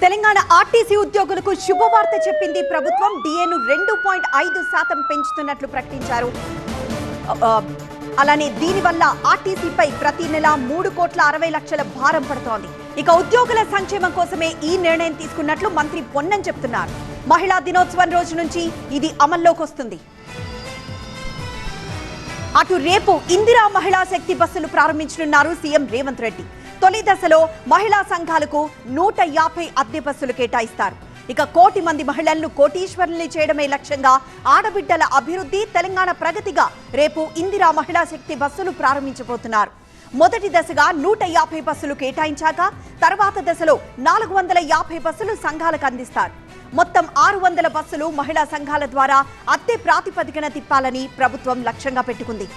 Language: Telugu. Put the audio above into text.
తెలంగాణ ఆర్టీసీ ఉద్యోగులకు శుభవార్త చెప్పింది ప్రభుత్వం. డిఏను 2.5% పెంచుతున్నట్లు ప్రకటించారు. అలానే దీనివల్ల ఆర్టీసీపై ప్రతి నెల 3,60,00,000 భారం పడుతోంది. ఇక ఉద్యోగుల సంక్షేమం కోసమే ఈ నిర్ణయం తీసుకున్నట్లు మంత్రి పొన్నం చెప్తున్నారు. మహిళా దినోత్సవం రోజు నుంచి ఇది అమల్లోకి వస్తుంది. అటు రేపు ఇందిరా మహిళా శక్తి బస్సులు ప్రారంభించనున్నారు సీఎం రేవంత్ రెడ్డి. తొలి దశలో మహిళా సంఘాలకు 150 అద్దె బస్సులు కేటాయిస్తారు. ఇక 1 కోటి మంది మహిళలను కోటీశ్వరుల్ని చేయడమే లక్ష్యంగా ఆడబిడ్డల అభివృద్ధి, తెలంగాణ ప్రగతిగా రేపు ఇందిరా మహిళా శక్తి బస్సులు ప్రారంభించబోతున్నారు. మొదటి దశగా 150 బస్సులు కేటాయించాక తర్వాత దశలో 450 బస్సులు సంఘాలకు అందిస్తారు. మొత్తం 600 బస్సులు మహిళా సంఘాల ద్వారా అద్దె ప్రాతిపదికన తిప్పాలని ప్రభుత్వం లక్ష్యంగా పెట్టుకుంది.